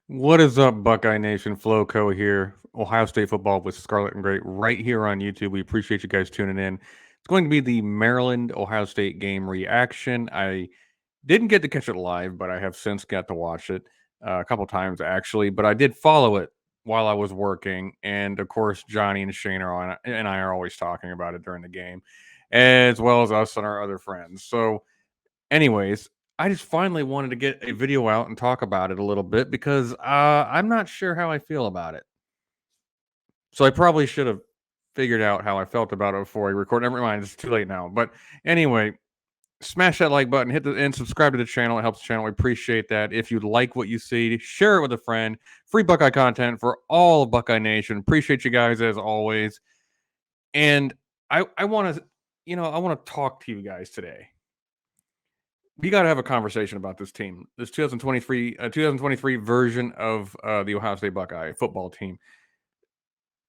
What is up, Buckeye Nation? Flowco here. Ohio State football with Scarlet and Gray right here on YouTube. We appreciate you guys tuning in. It's going to be the Maryland Ohio State game reaction. I didn't get to catch it live, but I have since got to watch it a couple times actually. But I did follow it while I was working, and of course, Johnny and Shane are on, and I are always talking about it during the game, as well as us and our other friends. So anyways, I just finally wanted to get a video out and talk about it a little bit because I'm not sure how I feel about it. So I probably should have figured out how I felt about it before I record. Never mind, it's too late now. But anyway, smash that like button, and subscribe to the channel. It helps the channel. We appreciate that. If you like what you see, share it with a friend. Free Buckeye content for all of Buckeye Nation. Appreciate you guys as always. And I want to, I want to talk to you guys today. We got to have a conversation about this team, this 2023 version of the Ohio State Buckeye football team.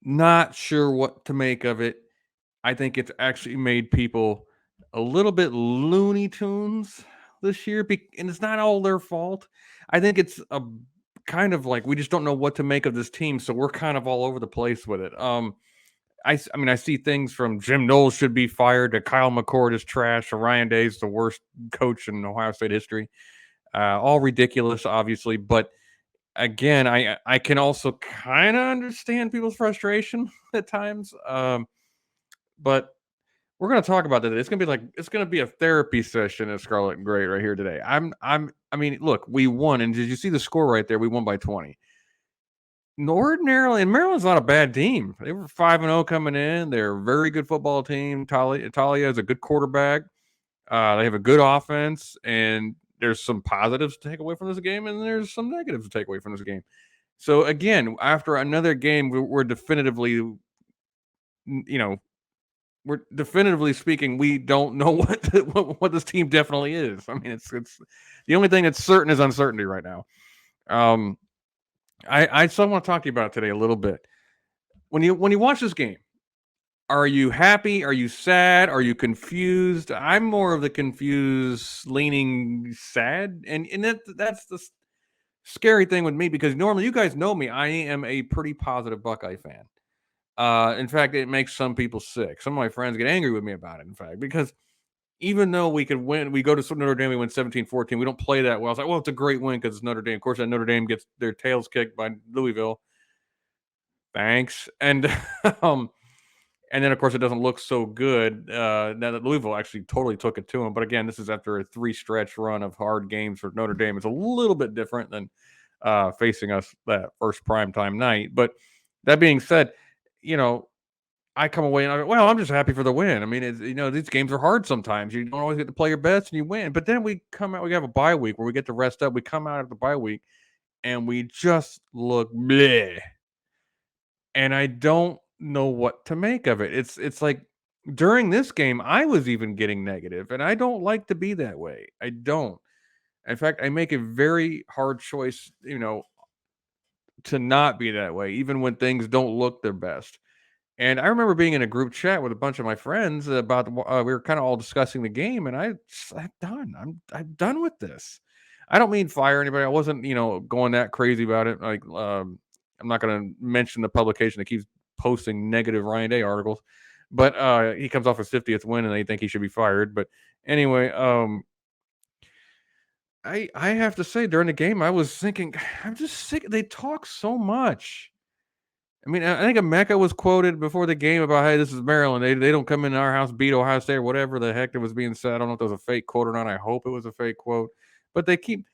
Not sure what to make of it. I think it's actually made people a little bit Looney Tunes this year, and it's not all their fault. I think it's a kind of like we just don't know what to make of this team, so we're kind of all over the place with it. I mean, I see things from Jim Knowles should be fired to Kyle McCord is trash to Ryan Day's the worst coach in Ohio State history. All ridiculous, obviously, but again, I can also kind of understand people's frustration at times. But we're gonna talk about that. It's gonna be a therapy session at Scarlet and Gray right here today. I mean, look, we won, and did you see the score right there? We won by 20. Ordinarily, and Maryland's not a bad team. They were 5-0 coming in. They're a very good football team. Talia is a good quarterback. They have a good offense, and there's some positives to take away from this game, and there's some negatives to take away from this game. So again, after another game, we're definitively, we're definitively speaking, we don't know what this team definitely is. I mean, it's the only thing that's certain is uncertainty right now. I still want to talk to you about it today a little bit. When you watch this game, are you happy? Are you sad? Are you confused? I'm more of the confused, leaning sad, and that's the scary thing with me because normally you guys know me. I am a pretty positive Buckeye fan. In fact, it makes some people sick. Some of my friends get angry with me about it. In fact, because even though we could win, we go to Notre Dame, we win 17-14. We don't play that well. It's like, well, it's a great win because it's Notre Dame. Of course, that Notre Dame gets their tails kicked by Louisville. Thanks. And and then, of course, it doesn't look so good now that Louisville actually totally took it to them. But again, this is after a 3-stretch run of hard games for Notre Dame. It's a little bit different than facing us that first primetime night. But that being said, I come away and I'm just happy for the win. I mean, these games are hard sometimes. You don't always get to play your best and you win. But then we have a bye week where we get to rest up. We come out of the bye week and we just look bleh. And I don't know what to make of it. It's like during this game, I was even getting negative, and I don't like to be that way. I don't. In fact, I make a very hard choice, to not be that way, even when things don't look their best. And I remember being in a group chat with a bunch of my friends about we were kind of all discussing the game, and I'm done. I'm done with this. I don't mean fire anybody. I wasn't, going that crazy about it. Like, I'm not going to mention the publication that keeps posting negative Ryan Day articles, but he comes off his 50th win, and they think he should be fired. But anyway, I have to say during the game, I was thinking, I'm just sick. They talk so much. I mean, I think Emeka was quoted before the game about, hey, this is Maryland. They don't come in our house, beat Ohio State, or whatever the heck that was being said. I don't know if that was a fake quote or not. I hope it was a fake quote. But I keep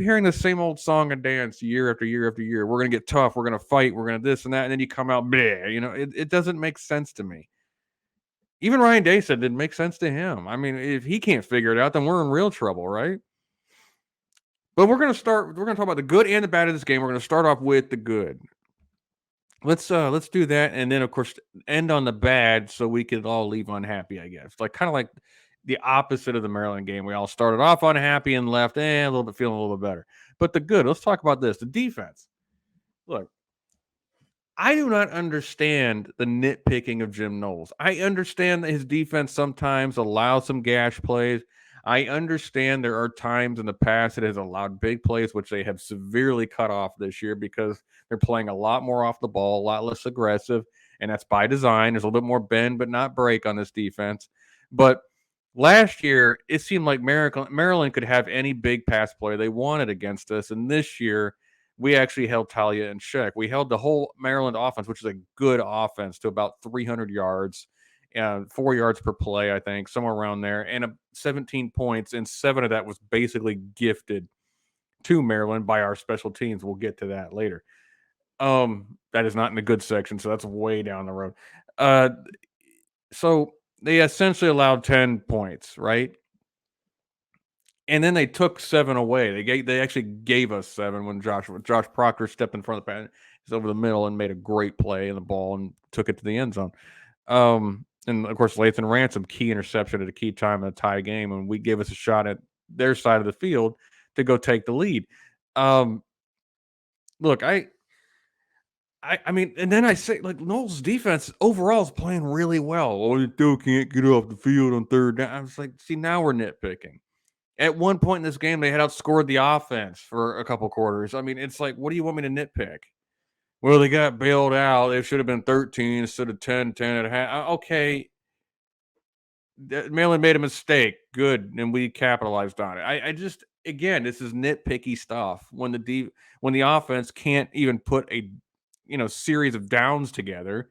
hearing the same old song and dance year after year after year. We're going to get tough. We're going to fight. We're going to this and that. And then you come out, bleh. It doesn't make sense to me. Even Ryan Day said it didn't make sense to him. I mean, if he can't figure it out, then we're in real trouble, right? But we're going to talk about the good and the bad of this game. We're going to start off with the good. Let's do that, and then of course end on the bad, so we could all leave unhappy. I guess, kind of like the opposite of the Maryland game. We all started off unhappy and left, a little bit feeling a little bit better. But the good. Let's talk about this. The defense. Look, I do not understand the nitpicking of Jim Knowles. I understand that his defense sometimes allows some gash plays. I understand there are times in the past it has allowed big plays, which they have severely cut off this year because they're playing a lot more off the ball, a lot less aggressive, and that's by design. There's a little bit more bend, but not break on this defense. But last year, it seemed like Maryland could have any big pass play they wanted against us, and this year we actually held Talia in check. We held the whole Maryland offense, which is a good offense, to about 300 yards, 4 yards per play, I think, somewhere around there, and 17 points, and 7 of that was basically gifted to Maryland by our special teams. We'll get to that later. That is not in the good section, so that's way down the road. So they essentially allowed 10 points, right? And then they took 7 away. They actually gave us 7 when Josh Proctor stepped in front of the pass. He's over the middle and made a great play in the ball and took it to the end zone. And of course, Lathan Ransom, key interception at a key time in a tie game, and we gave us a shot at their side of the field to go take the lead. Look, I mean, and then I say, like, Knowles' defense overall is playing really well. Oh, you still can't get off the field on third down. I was like, see, now we're nitpicking. At one point in this game, they had outscored the offense for a couple quarters. I mean, it's like, what do you want me to nitpick? Well, they got bailed out. They should have been 13 instead of 10 and a half. Okay. Maryland made a mistake. Good. And we capitalized on it. I just, again, this is nitpicky stuff when the offense can't even put a series of downs together,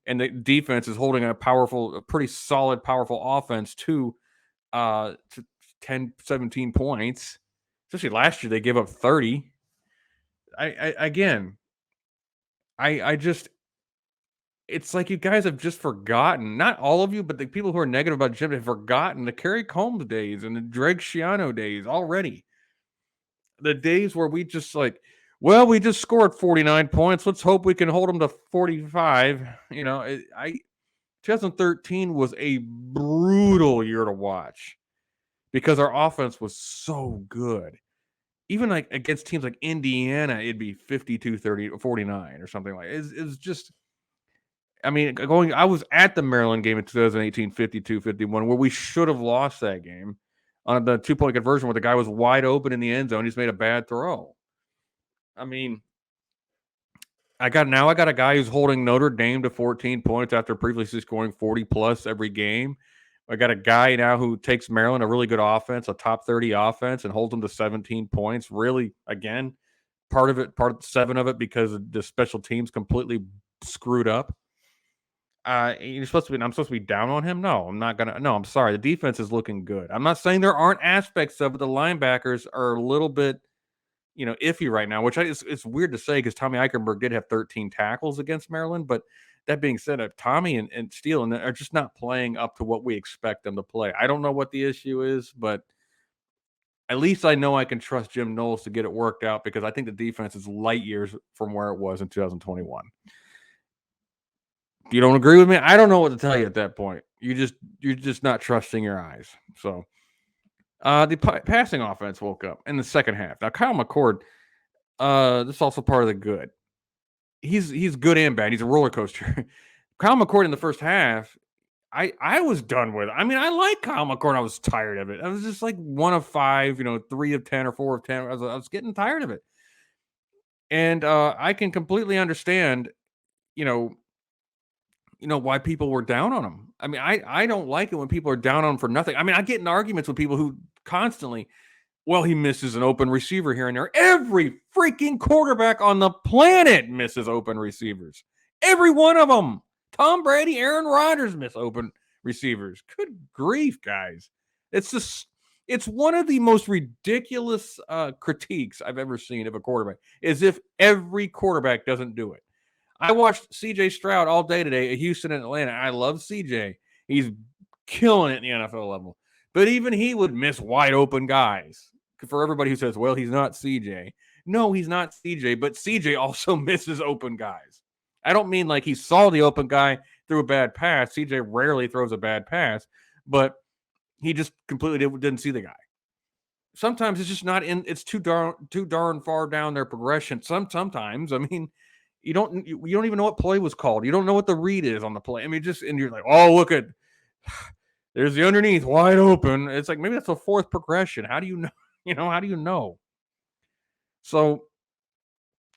and the defense is holding a pretty solid, powerful offense to 10, 17 points. Especially last year, they gave up 30. I just, it's like you guys have just forgotten. Not all of you, but the people who are negative about Jim have forgotten the Kerry Combs days and the Greg Schiano days already. The days where we just like, well, we just scored 49 points. Let's hope we can hold them to 45. 2013 was a brutal year to watch because our offense was so good. Even like against teams like Indiana, it'd be 52-30 or 49 or something like it. It's just, I mean, I was at the Maryland game in 2018, 52-51, where we should have lost that game on the 2-point conversion where the guy was wide open in the end zone. He's made a bad throw. I mean, I got a guy who's holding Notre Dame to 14 points after previously scoring 40 plus every game. I got a guy now who takes Maryland, a really good offense, a top 30 offense, and holds them to 17 points. Really, again, part 7 of it because the special teams completely screwed up. I'm supposed to be down on him. No, I'm not gonna. No, I'm sorry. The defense is looking good. I'm not saying there aren't aspects of it. The linebackers are a little bit, iffy right now, which it's weird to say because Tommy Eichenberg did have 13 tackles against Maryland. But that being said, Tommy and Steele are just not playing up to what we expect them to play. I don't know what the issue is, but at least I know I can trust Jim Knowles to get it worked out because I think the defense is light years from where it was in 2021. If you don't agree with me, I don't know what to tell you at that point. You're just not trusting your eyes. So the passing offense woke up in the second half. Now Kyle McCord, this is also part of the good. He's good and bad. He's a roller coaster. Kyle McCord in the first half, I was done with it. I mean, I like Kyle McCord. I was tired of it. I was just like 1 of 5, 3 of 10 or 4 of 10. I was getting tired of it. And I can completely understand, why people were down on him. I mean, I don't like it when people are down on him for nothing. I mean, I get in arguments with people who constantly, well, he misses an open receiver here and there. Every freaking quarterback on the planet misses open receivers. Every one of them. Tom Brady, Aaron Rodgers miss open receivers. Good grief, guys. It's one of the most ridiculous critiques I've ever seen of a quarterback, as if every quarterback doesn't do it. I watched C.J. Stroud all day today at Houston and Atlanta. I love C.J. He's killing it in the NFL level. But even he would miss wide open guys. For everybody who says, well, he's not C.J. No, he's not C.J., but C.J. also misses open guys. I don't mean like he saw the open guy, threw a bad pass. C.J. rarely throws a bad pass, but he just completely didn't see the guy. Sometimes it's just not in. It's too darn far down their progression. Sometimes, I mean, you don't even know what play was called. You don't know what the read is on the play. I mean, and you're like, oh, look at There's the underneath wide open. It's like maybe that's a fourth progression. How do you know? How do you know? So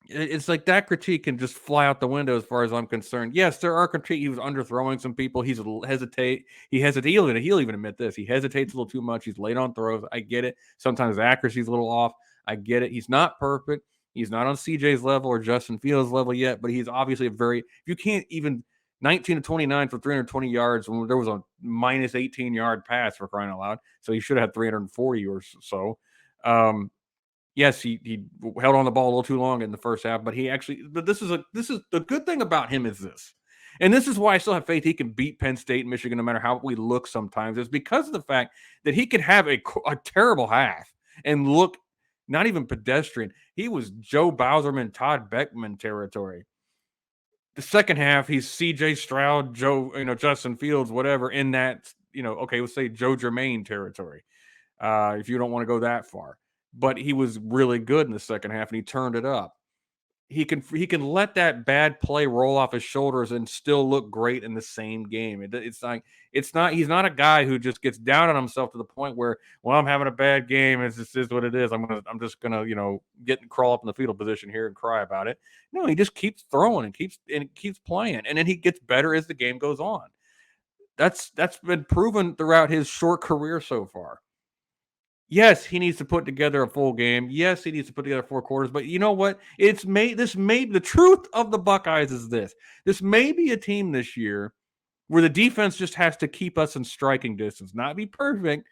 it's like that critique can just fly out the window as far as I'm concerned. Yes, there are critique. He was underthrowing some people. He's a little hesitate. He hesitates. He'll even admit this. He hesitates a little too much. He's late on throws. I get it. Sometimes accuracy's a little off. I get it. He's not perfect. He's not on CJ's level or Justin Fields' level yet, but he's obviously if you can't even 19 to 29 for 320 yards when there was a minus 18-yard pass for crying out loud. So he should have had 340 or so. Yes, he held on the ball a little too long in the first half, but this is the good thing about him is this. And this is why I still have faith he can beat Penn State and Michigan no matter how we look sometimes, is because of the fact that he could have a terrible half and look not even pedestrian. He was Joe Bauserman, Todd Beckman territory. The second half, he's CJ Stroud, Justin Fields, whatever, in that, okay, let's say Joe Germain territory, if you don't want to go that far. But he was really good in the second half, and he turned it up. He can let that bad play roll off his shoulders and still look great in the same game. He's not a guy who just gets down on himself to the point where, well, I'm having a bad game. It's just is what it is. I'm just gonna crawl up in the fetal position here and cry about it. No, he just keeps throwing and keeps playing, and then he gets better as the game goes on. That's been proven throughout his short career so far. Yes, he needs to put together a full game. Yes, he needs to put together 4 quarters. But you know what? The truth of the Buckeyes is this. This may be a team this year where the defense just has to keep us in striking distance. Not be perfect,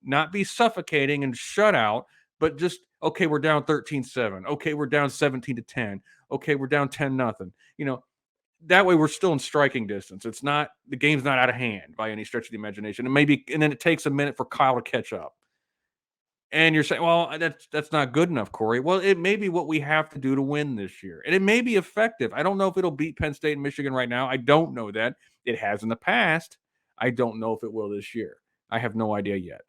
not be suffocating and shut out, but just, okay, we're down 13-7. Okay, we're down 17-10. Okay, we're down 10-0. That way we're still in striking distance. The game's not out of hand by any stretch of the imagination. And then it takes a minute for Kyle to catch up. And you're saying, well, that's not good enough, Corey. Well, it may be what we have to do to win this year. And it may be effective. I don't know if it'll beat Penn State and Michigan right now. I don't know that. It has in the past. I don't know if it will this year. I have no idea yet.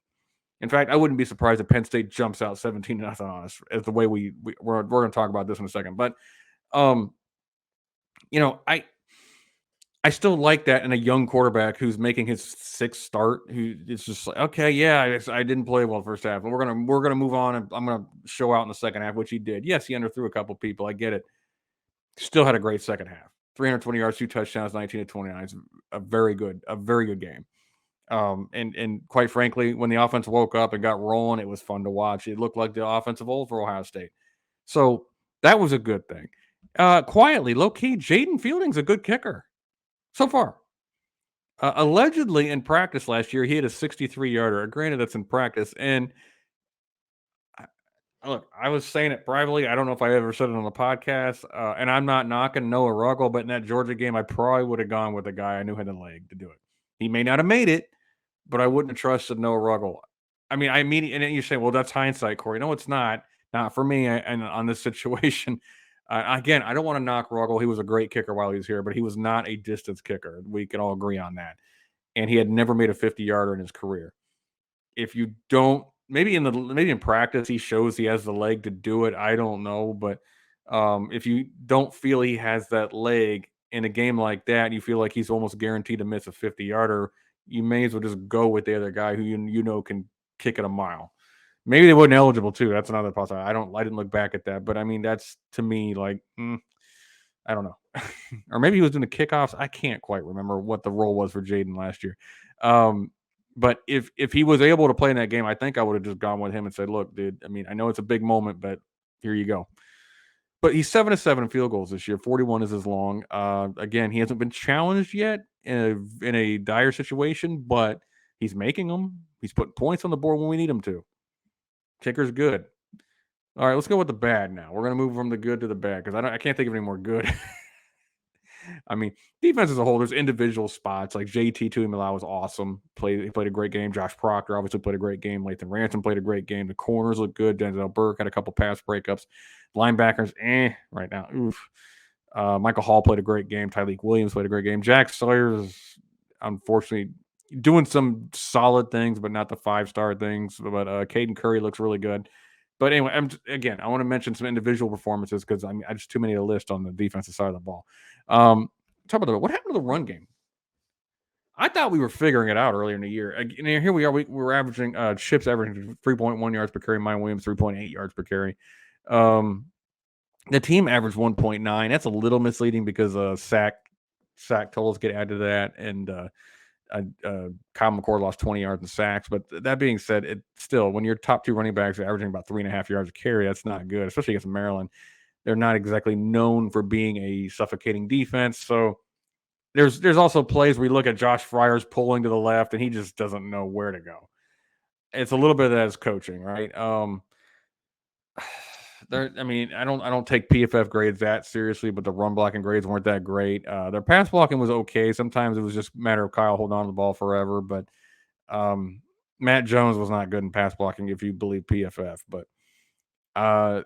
In fact, I wouldn't be surprised if Penn State jumps out 17-0 on us, as the way we're going to talk about this in a second. But, I still like that in a young quarterback who's making his 6th start. Who it's just like, okay, yeah, I didn't play well first half, but we're gonna move on, and I'm gonna show out in the second half, which he did. Yes, he underthrew a couple people. I get it. Still had a great second half. 320 yards, 2 touchdowns, 19 to 29. It's a very good game. And quite frankly, when the offense woke up and got rolling, it was fun to watch. It looked like the offense of old for Ohio State. So that was a good thing. Quietly, low key, Jaden Fielding's a good kicker. So far, allegedly in practice last year, he had a 63-yarder. Granted, that's in practice. And look, I was saying it privately. I don't know if I ever said it on the podcast. And I'm not knocking Noah Ruggles, but in that Georgia game, I probably would have gone with a guy I knew had a leg to do it. He may not have made it, but I wouldn't have trusted Noah Ruggles. I mean, and then you say, well, that's hindsight, Corey. No, it's not. Not for me. And on this situation. Again, I don't want to knock Ruggles. He was a great kicker while he was here, but he was not a distance kicker. We can all agree on that. And he had never made a 50-yarder in his career. If you don't, maybe in practice he shows he has the leg to do it. I don't know, but if you don't feel he has that leg in a game like that, you feel like he's almost guaranteed to miss a 50-yarder. You may as well just go with the other guy who can kick it a mile. Maybe they weren't eligible too. That's another possibility. I didn't look back at that, but I mean, that's to me like, I don't know. Or maybe he was doing the kickoffs. I can't quite remember what the role was for Jaden last year. But if he was able to play in that game, I think I would have just gone with him and said, look, dude, I mean, I know it's a big moment, but here you go. But he's 7-7 in field goals this year. 41 is his long. Again, he hasn't been challenged yet in a dire situation, but he's making them. He's putting points on the board when we need him to. Kicker's good. All right, let's go with the bad now. We're going to move from the good to the bad because I can't think of any more good. I mean, defense as a whole, there's individual spots. Like JT Tuimoloau was awesome. He played a great game. Josh Proctor obviously played a great game. Lathan Ransom played a great game. The corners look good. Denzel Burke had a couple pass breakups. Linebackers, right now. Oof. Michael Hall played a great game. Tyliek Williams played a great game. Jack Sawyer's unfortunately doing some solid things, but not the 5-star things. But Caden Curry looks really good. But anyway, I want to mention some individual performances because I just too many to list on the defensive side of the ball. Talk about what happened to the run game. I thought we were figuring it out earlier in the year. And here we are. We're averaging Chip's averaging 3.1 yards per carry. Mine Williams 3.8 yards per carry. The team averaged 1.9. That's a little misleading because sack totals get added to that, and Kyle McCord lost 20 yards in sacks. But that being said, it still, when your top two running backs are averaging about 3.5 yards a carry, that's not good, especially against Maryland. They're not exactly known for being a suffocating defense. So there's also plays where you look at Josh Fryer's pulling to the left, and he just doesn't know where to go. It's a little bit of that as coaching, right? I don't take PFF grades that seriously, but the run blocking grades weren't that great. Their pass blocking was okay. Sometimes it was just a matter of Kyle holding on to the ball forever, but Matt Jones was not good in pass blocking if you believe PFF. But I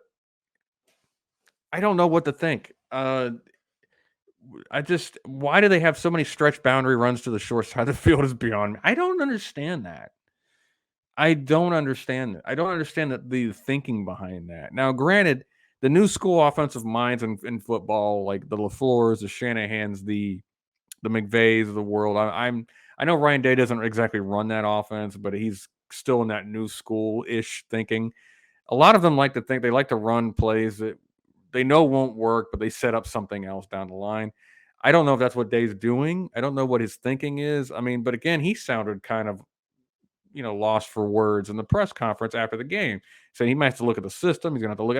don't know what to think. Why do they have so many stretch boundary runs to the short side of the field is beyond me. I don't understand that. I don't understand the thinking behind that. Now, granted, the new school offensive minds in football, like the LaFleurs, the Shanahans, the McVays of the world. I know Ryan Day doesn't exactly run that offense, but he's still in that new school-ish thinking. A lot of them like to run plays that they know won't work, but they set up something else down the line. I don't know if that's what Day's doing. I don't know what his thinking is. I mean, but again, he sounded kind of lost for words in the press conference after the game, saying he might have to look at the system. He's going to have to look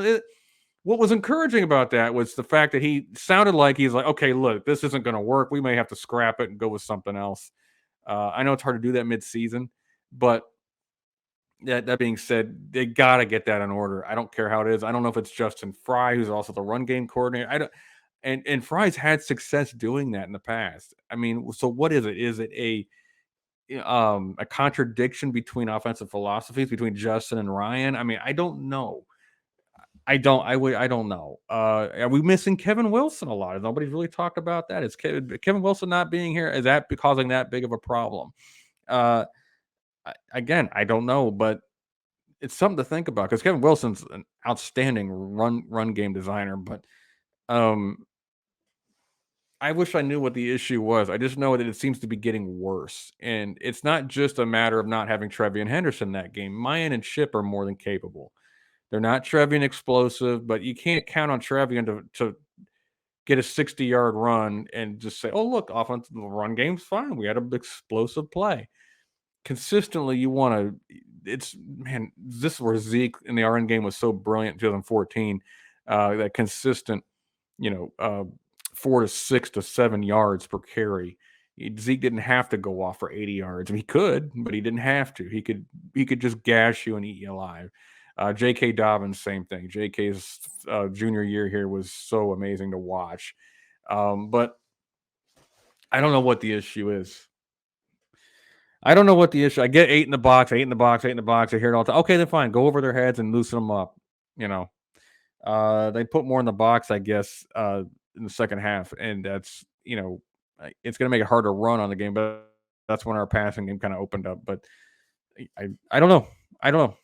at. What was encouraging about that was the fact that he sounded like he's like, okay, look, this isn't going to work. We may have to scrap it and go with something else. I know it's hard to do that mid-season, but that being said, they got to get that in order. I don't care how it is. I don't know if it's Justin Fry, who's also the run game coordinator. I don't. And Fry's had success doing that in the past. I mean, so what is it? Is it a contradiction between offensive philosophies between Justin and Ryan? I mean, I don't know. I don't know. Are we missing Kevin Wilson a lot? Nobody's really talked about that. Is Kevin Wilson not being here? Is that causing that big of a problem? Again, I don't know, but it's something to think about because Kevin Wilson's an outstanding run game designer. But I wish I knew what the issue was. I just know that it seems to be getting worse. And it's not just a matter of not having Trevian Henderson in that game. Mayan and Chip are more than capable. They're not Trevian explosive, but you can't count on Trevian to get a 60-yard run and just say, oh, look, offensive run game's fine. We had an explosive play. Consistently, you want to – this is where Zeke in the RN game was so brilliant in 2014, that consistent, 4 to 6 to 7 yards per carry. Zeke didn't have to go off for 80 yards. I mean, he could, but he didn't have to. He could just gash you and eat you alive. J.K. Dobbins, same thing. J.K.'s junior year here was so amazing to watch. But I don't know what the issue is. I get 8 in the box. I hear it all the time. Okay, then fine. Go over their heads and loosen them up. They put more in the box, I guess, in the second half, and that's it's going to make it hard to run on the game. But that's when our passing game kind of opened up. But I don't know. I don't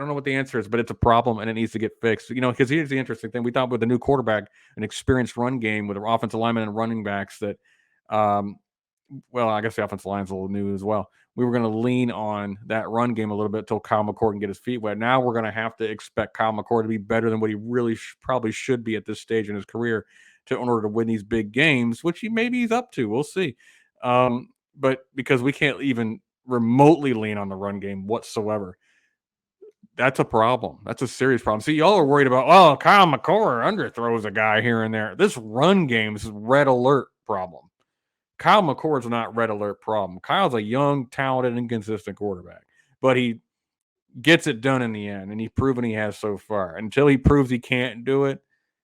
know what the answer is, but it's a problem and it needs to get fixed. Because here's the interesting thing: we thought with the new quarterback, an experienced run game with an offensive lineman and running backs that. Well, I guess the offensive line's a little new as well. We were going to lean on that run game a little bit until Kyle McCord can get his feet wet. Now we're going to have to expect Kyle McCord to be better than what he really probably should be at this stage in his career in order to win these big games, which he's up to. We'll see. But because we can't even remotely lean on the run game whatsoever, that's a problem. That's a serious problem. See, y'all are worried about, Kyle McCord underthrows a guy here and there. This run game's red alert problem. Kyle McCord's not red alert problem. Kyle's a young, talented, inconsistent quarterback, but he gets it done in the end, and he's proven he has so far. Until he proves he can't do it,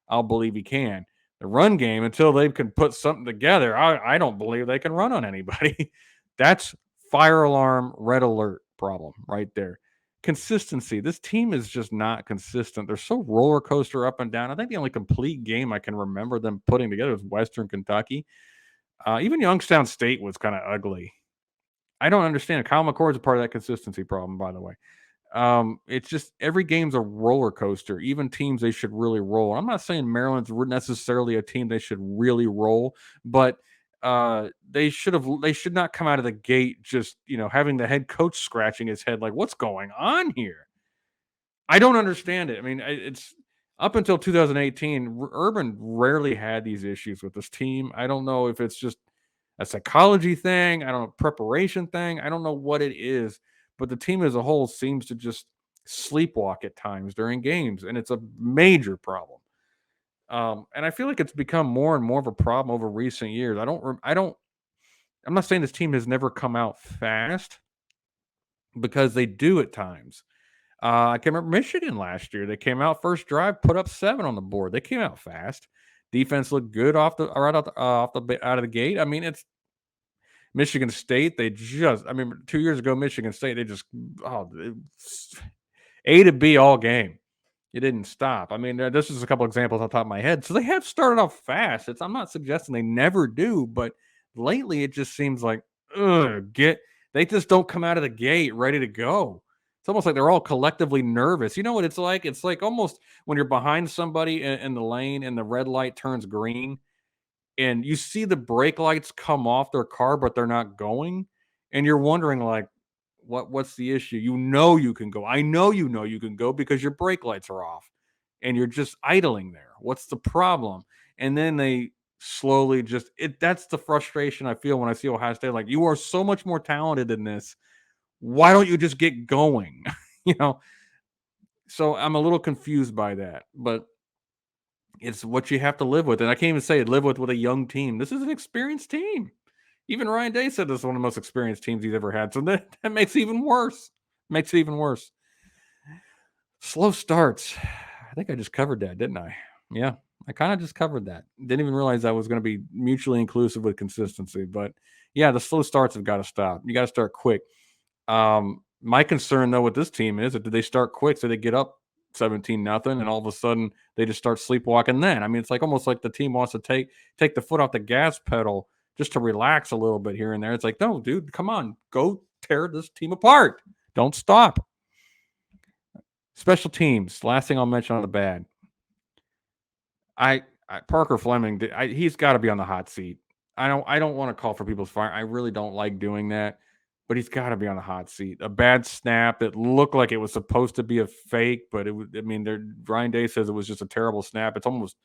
I'll believe he can. The run game, until they can put something together, I don't believe they can run on anybody. That's fire alarm, red alert problem right there. Consistency. This team is just not consistent. They're so roller coaster up and down. I think the only complete game I can remember them putting together was Western Kentucky. Even Youngstown State was kind of ugly. I don't understand. Kyle McCord's a part of that consistency problem, by the way. It's just every game's a roller coaster. Even teams they should really roll. I'm not saying Maryland's necessarily a team they should really roll, but They should not come out of the gate just, having the head coach scratching his head like, what's going on here? I don't understand it. I mean, it's up until 2018, Urban rarely had these issues with this team. I don't know if it's just a psychology thing. I don't know, preparation thing. I don't know what it is, but the team as a whole seems to just sleepwalk at times during games, and it's a major problem. And I feel like it's become more and more of a problem over recent years. I'm not saying this team has never come out fast because they do at times. I can remember Michigan last year. They came out first drive, put up 7 on the board. They came out fast. Defense looked good out of the gate. I mean, it's Michigan State. I mean, 2 years ago, Michigan State. They just A to B all game. It didn't stop. I mean, this is a couple examples off the top of my head. So they have started off fast. I'm not suggesting they never do, but lately it just seems like they just don't come out of the gate ready to go. It's almost like they're all collectively nervous. You know what it's like? It's like almost when you're behind somebody in the lane and the red light turns green and you see the brake lights come off their car, but they're not going. And you're wondering, like, what's the issue? You can go. I know you can go because your brake lights are off and you're just idling there. What's the problem? And then they slowly that's the frustration I feel when I see Ohio State. Like, you are so much more talented than this. Why don't you just get going? you know, so I'm a little confused by that, but it's what you have to live with. And I can't even say live with a young team. This is an experienced team. Even Ryan Day said this is one of the most experienced teams he's ever had. So that makes it even worse. Slow starts. I think I just covered that, didn't I? Yeah, I kind of just covered that. Didn't even realize that was going to be mutually inclusive with consistency. But yeah, the slow starts have got to stop. You got to start quick. My concern though with this team is that did they start quick so they get up 17-0 and all of a sudden they just start sleepwalking then. I mean, it's like almost like the team wants to take the foot off the gas pedal just to relax a little bit here and there. It's like, no, dude, come on, go tear this team apart. Don't stop. Special teams. Last thing I'll mention on the bad. Parker Fleming, he's got to be on the hot seat. I don't want to call for people's fire. I really don't like doing that, but he's got to be on the hot seat. A bad snap that looked like it was supposed to be a fake, but Ryan Day says it was just a terrible snap. It's almost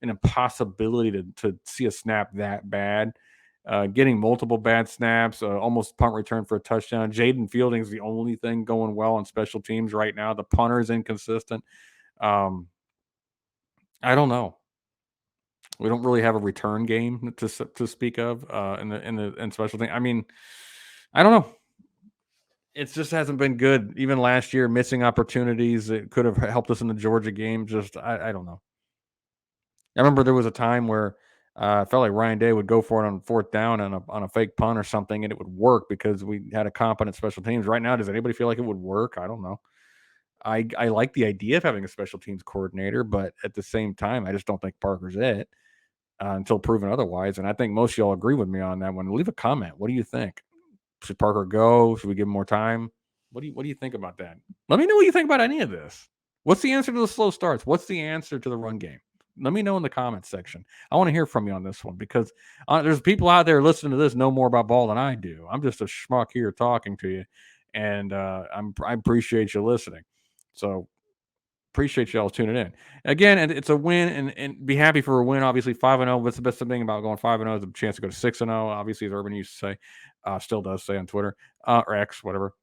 an impossibility to see a snap that bad. Getting multiple bad snaps, almost punt return for a touchdown. Jaden Fielding is the only thing going well on special teams right now. The punter is inconsistent. I don't know. We don't really have a return game to speak of in special thing. I mean, I don't know. It just hasn't been good. Even last year, missing opportunities that could have helped us in the Georgia game. Just I don't know. I remember there was a time where I felt like Ryan Day would go for it on 4th down on a fake punt or something, and it would work because we had a competent special teams. Right now, does anybody feel like it would work? I don't know. I like the idea of having a special teams coordinator, but at the same time, I just don't think Parker's it. Until proven otherwise. And I think most of y'all agree with me on that one. Leave a comment. What do you think? Should Parker go? Should we give him more time? What do you think about that? Let me know what you think about any of this. What's the answer to the slow starts? What's the answer to the run game? Let me know in the comments section. I want to hear from you on this one because there's people out there listening to this know more about ball than I do. I'm just a schmuck here talking to you, and I appreciate you listening. So appreciate y'all tuning in again. And it's a win, and be happy for a win. Obviously, 5-0. What's the best thing about going 5-0 is a chance to go to 6-0. Obviously, as Urban used to say, still does say on Twitter or X, whatever.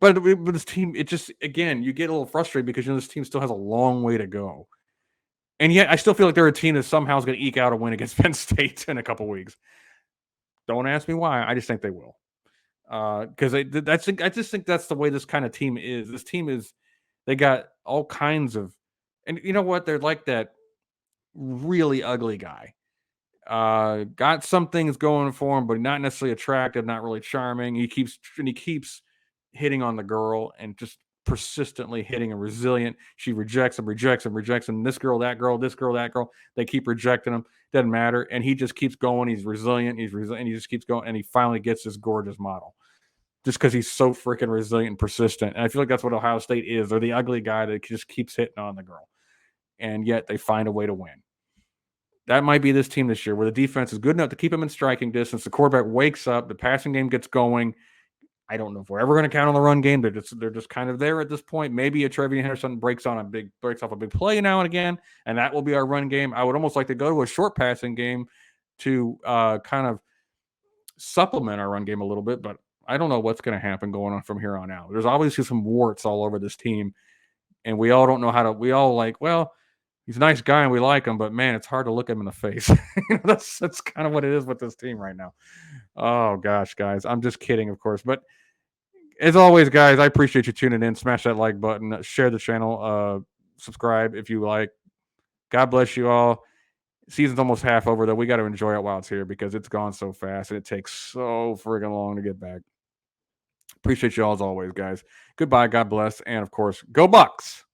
But this team, it just again, you get a little frustrated because this team still has a long way to go, and yet I still feel like they're a team that somehow is going to eke out a win against Penn State in a couple weeks. Don't ask me why. I just think they will, because I just think that's the way this kind of team is. This team is. They got all kinds of, and you know what? They're like that really ugly guy. Got some things going for him, but not necessarily attractive, not really charming. He keeps hitting on the girl and just persistently hitting and resilient. She rejects him. This girl, that girl, this girl, that girl. They keep rejecting him. Doesn't matter. And he just keeps going. He's resilient. And he just keeps going. And he finally gets this gorgeous model. Just because he's so freaking resilient and persistent. And I feel like that's what Ohio State is. They're the ugly guy that just keeps hitting on the girl. And yet they find a way to win. That might be this team this year, where the defense is good enough to keep them in striking distance. The quarterback wakes up, the passing game gets going. I don't know if we're ever going to count on the run game. They're just kind of there at this point. Maybe a Trevian Henderson breaks off a big play now and again, and that will be our run game. I would almost like to go to a short passing game to kind of supplement our run game a little bit, but I don't know what's going to happen going on from here on out. There's obviously some warts all over this team, and we all don't know how to. We all like, well, he's a nice guy and we like him, but man, it's hard to look him in the face. That's kind of what it is with this team right now. Oh gosh, guys, I'm just kidding, of course, but as always, guys, I appreciate you tuning in. Smash that like button, share the channel, subscribe if you like. God bless you all. Season's almost half over, though. We got to enjoy it while it's here because it's gone so fast and it takes so friggin' long to get back. Appreciate you all as always, guys. Goodbye. God bless. And of course, go Bucks.